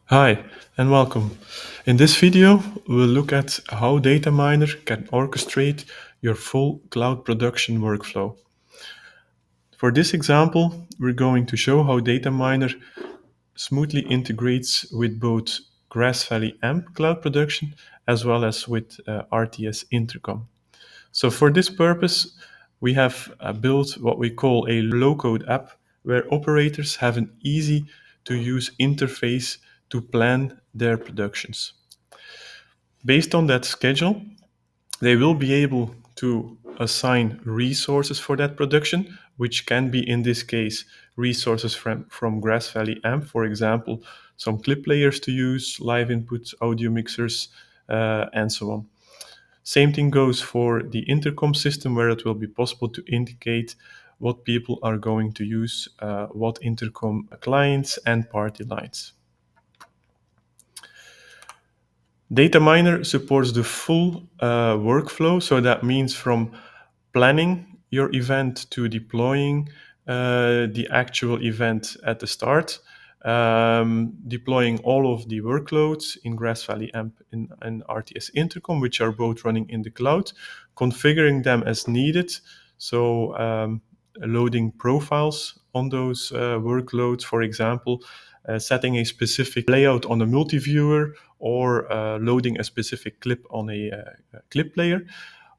Hi and welcome. In this video, we'll look at how DataMiner can orchestrate your full cloud production workflow. For this example, we're going to show how DataMiner smoothly integrates with both Grass Valley AMP cloud production as well as with RTS Intercom. So for this purpose, we have built what we call a low-code app where operators have an easy to use interface to plan their productions. Based on that schedule, they will be able to assign resources for that production, which can be, in this case, resources from Grass Valley AMP, for example, some clip layers to use, live inputs, audio mixers, and so on. Same thing goes for the intercom system, where it will be possible to indicate what people are going to use, what intercom clients and party lines. DataMiner supports the full workflow, so that means from planning your event to deploying the actual event at the start, deploying all of the workloads in Grass Valley AMP and RTS Intercom, which are both running in the cloud, configuring them as needed. So loading profiles on those workloads, for example, setting a specific layout on a multi-viewer or loading a specific clip on a clip layer.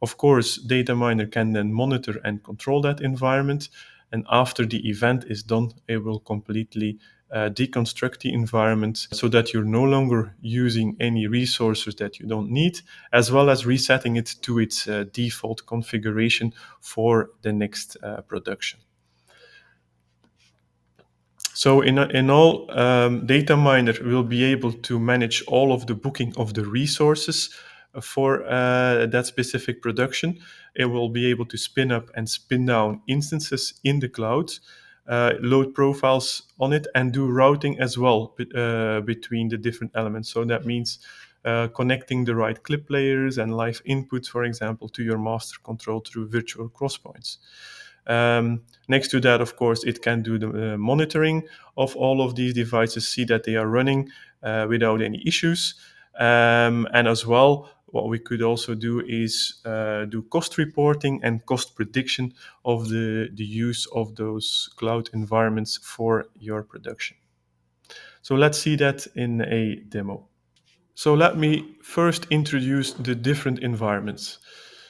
Of course, DataMiner can then monitor and control that environment. And after the event is done, it will completely deconstruct the environment so that you're no longer using any resources that you don't need, as well as resetting it to its default configuration for the next production. So in all, DataMiner will be able to manage all of the booking of the resources for that specific production. It will be able to spin up and spin down instances in the cloud, load profiles on it, and do routing as well between the different elements. So that means connecting the right clip layers and live inputs, for example, to your master control through virtual crosspoints. Next to that, of course, it can do the monitoring of all of these devices, see that they are running without any issues. And as well, what we could also do is do cost reporting and cost prediction of the use of those cloud environments for your production. So let's see that in a demo. So let me first introduce the different environments.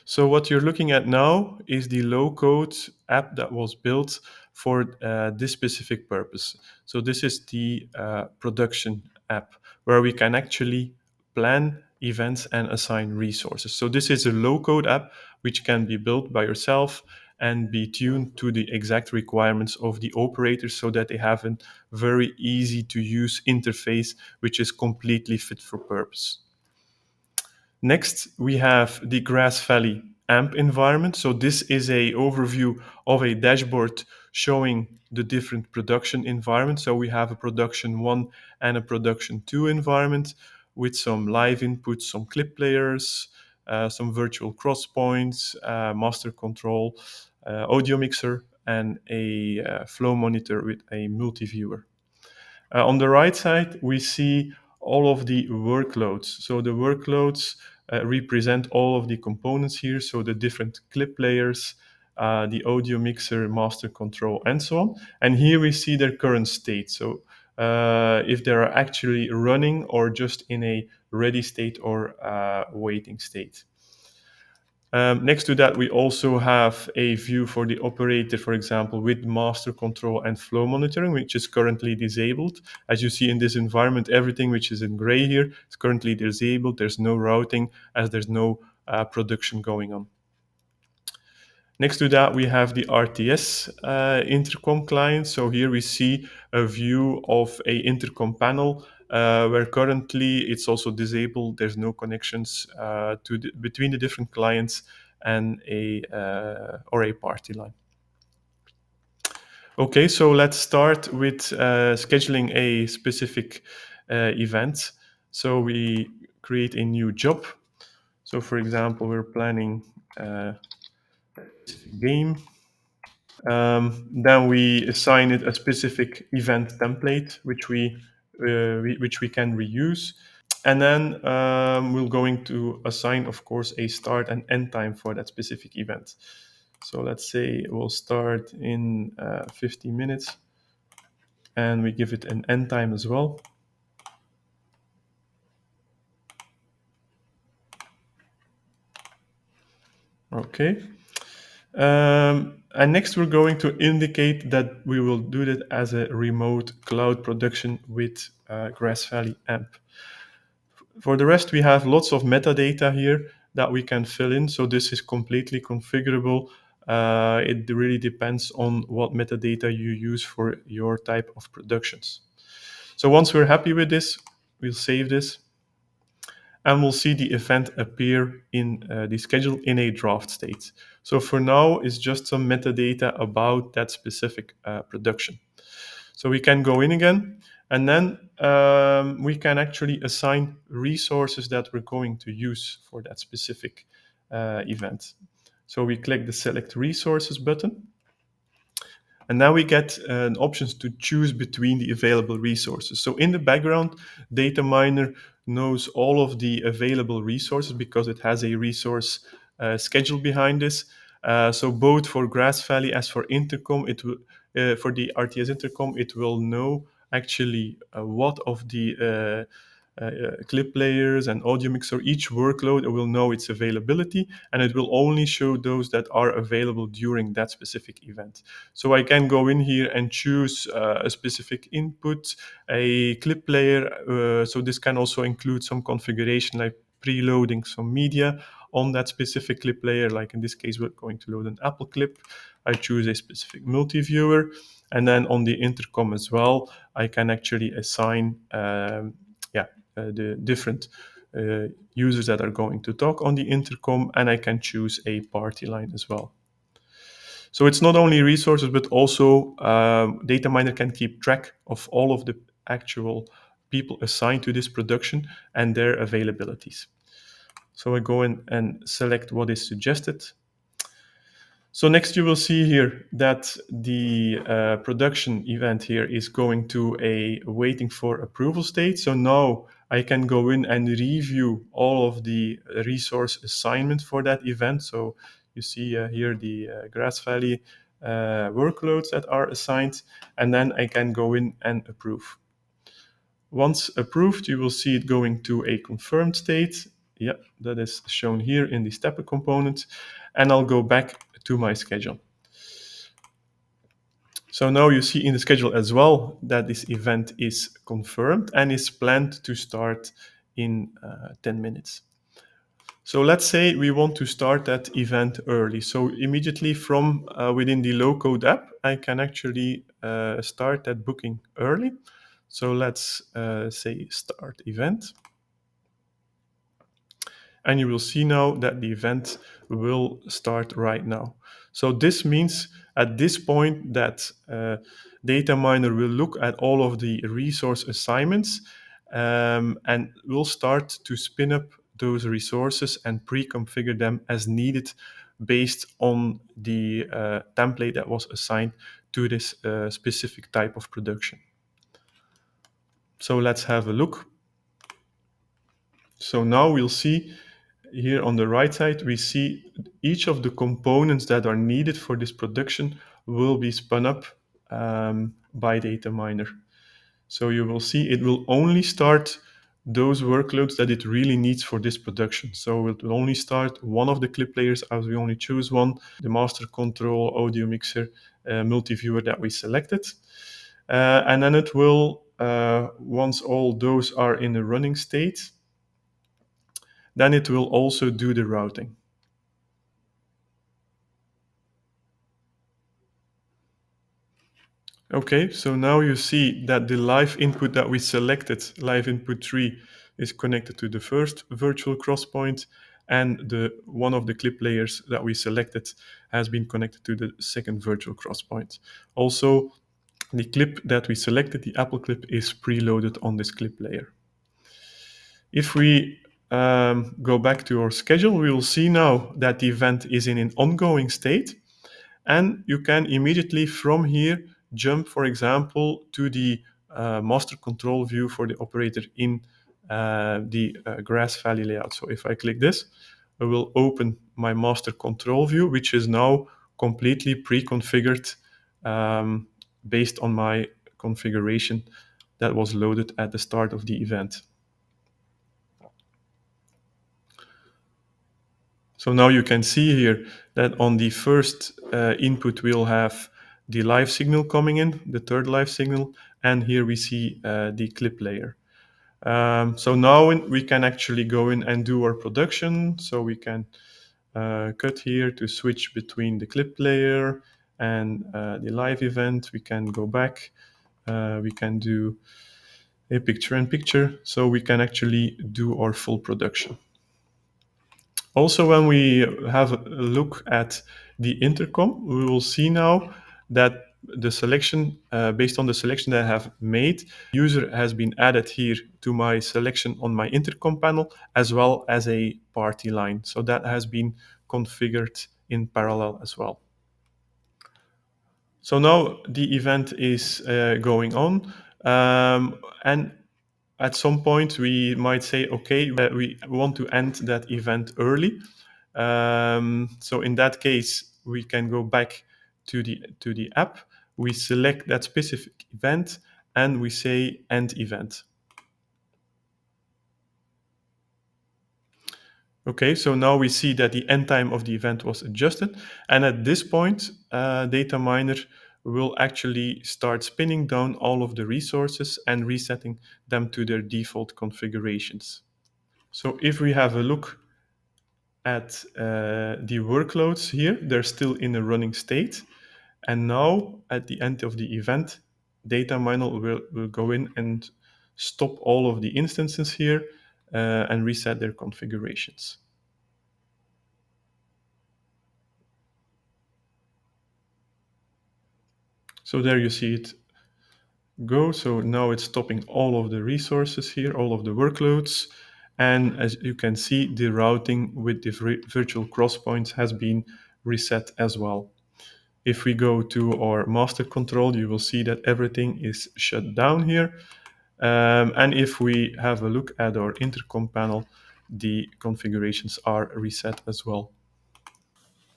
So what you're looking at now is the low-code app that was built for this specific purpose. So this is the production app where we can actually plan events and assign resources. So this is a low-code app which can be built by yourself and be tuned to the exact requirements of the operators so that they have a very easy to use interface which is completely fit for purpose. Next, we have the Grass Valley AMP environment. So this is an overview of a dashboard showing the different production environments. So we have a production 1 and a production 2 environment with some live inputs, some clip layers, some virtual crosspoints, master control, audio mixer, and a flow monitor with a multi-viewer. On the right side, we see all of the workloads. So the workloads represent all of the components here. So the different clip layers, the audio mixer, master control, and so on. And here we see their current state. So if they are actually running or just in a ready state or waiting state. Next to that, we also have a view for the operator, for example, with master control and flow monitoring, which is currently disabled. As you see in this environment, everything which is in gray here is currently disabled. There's no routing as there's no production going on. Next to that, we have the RTS intercom client. So here we see a view of a intercom panel where currently it's also disabled. There's no connections between the different clients and a party line. Okay, so let's start with scheduling a specific event. So we create a new job. So for example, we're planning a game. Then we assign it a specific event template, which we which we can reuse. And then we're going to assign, of course, a start and end time for that specific event. So let's say we'll start in 50 minutes, and we give it an end time as well. Okay. And next, we're going to indicate that we will do that as a remote cloud production with Grass Valley AMP. For the rest, we have lots of metadata here that we can fill in. So this is completely configurable. It really depends on what metadata you use for your type of productions. So once we're happy with this, we'll save this, and we'll see the event appear in the schedule in a draft state. So for now, it's just some metadata about that specific production. So we can go in again, and then we can actually assign resources that we're going to use for that specific event. So we click the Select Resources button, and now we get options to choose between the available resources. So in the background, DataMiner knows all of the available resources because it has a resource schedule behind this. So both for Grass Valley as for Intercom, it will for the RTS Intercom, it will know actually what of the clip players and audio mixer, each workload, it will know its availability, and it will only show those that are available during that specific event. So I can go in here and choose a specific input, a clip player. So this can also include some configuration like preloading some media on that specific clip player. Like in this case, we're going to load an Apple clip. I choose a specific multi-viewer. And then on the intercom as well, I can actually assign the different users that are going to talk on the intercom, and I can choose a party line as well. So it's not only resources, but also DataMiner can keep track of all of the actual people assigned to this production and their availabilities. So I go in and select what is suggested. So next you will see here that the production event here is going to a waiting for approval state. So now I can go in and review all of the resource assignment for that event. So you see here the Grass Valley workloads that are assigned, and then I can go in and approve. Once approved, you will see it going to a confirmed state. Yeah, that is shown here in the stepper component, and I'll go back to my schedule. So now you see in the schedule as well that this event is confirmed and is planned to start in 10 minutes. So let's say we want to start that event early. So immediately from within the low-code app, I can actually start that booking early. So let's say start event. And you will see now that the event will start right now. So this means at this point that DataMiner will look at all of the resource assignments and will start to spin up those resources and pre-configure them as needed based on the template that was assigned to this specific type of production. So let's have a look. So now we'll see here on the right side, we see each of the components that are needed for this production will be spun up by DataMiner. So you will see it will only start those workloads that it really needs for this production. So it will only start one of the clip players as we only choose one, the master control, audio mixer, multi-viewer that we selected. And then it will, once all those are in a running state, then it will also do the routing. Okay, so now you see that the live input that we selected, live input 3, is connected to the first virtual crosspoint, and the one of the clip layers that we selected has been connected to the second virtual crosspoint. Also, the clip that we selected, the Apple clip, is preloaded on this clip layer. If we go back to our schedule, we will see now that the event is in an ongoing state, and you can immediately from here jump, for example, to the master control view for the operator in the Grass Valley layout. So if I click this, I will open my master control view, which is now completely pre-configured based on my configuration that was loaded at the start of the event. So now you can see here that on the first input, we'll have the live signal coming in, the third live signal, and here we see the clip layer. So now we can actually go in and do our production. So we can cut here to switch between the clip layer and the live event. We can go back. We can do a picture in picture. So we can actually do our full production. Also, when we have a look at the intercom, we will see now that the selection, based on the selection that I have made, user has been added here to my selection on my intercom panel, as well as a party line. So that has been configured in parallel as well. So now the event is going on, and at some point we might say, okay, we want to end that event early. So in that case, we can go back to the app. We select that specific event and we say end event. Okay, so now we see that the end time of the event was adjusted. And at this point, DataMiner will actually start spinning down all of the resources and resetting them to their default configurations. So if we have a look at the workloads here, they're still in a running state. And now at the end of the event, DataMiner will go in and stop all of the instances here and reset their configurations. So there you see it go. So now it's stopping all of the resources here, all of the workloads. And as you can see, the routing with the virtual cross points has been reset as well. If we go to our master control, you will see that everything is shut down here. And if we have a look at our intercom panel, the configurations are reset as well.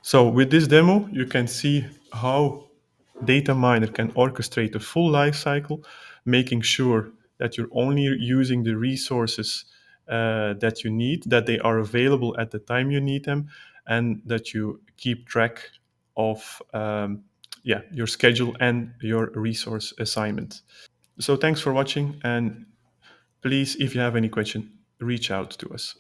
So with this demo, you can see how DataMiner can orchestrate the full life cycle, making sure that you're only using the resources that you need, that they are available at the time you need them, and that you keep track of your schedule and your resource assignment. So thanks for watching, and please, if you have any question, reach out to us.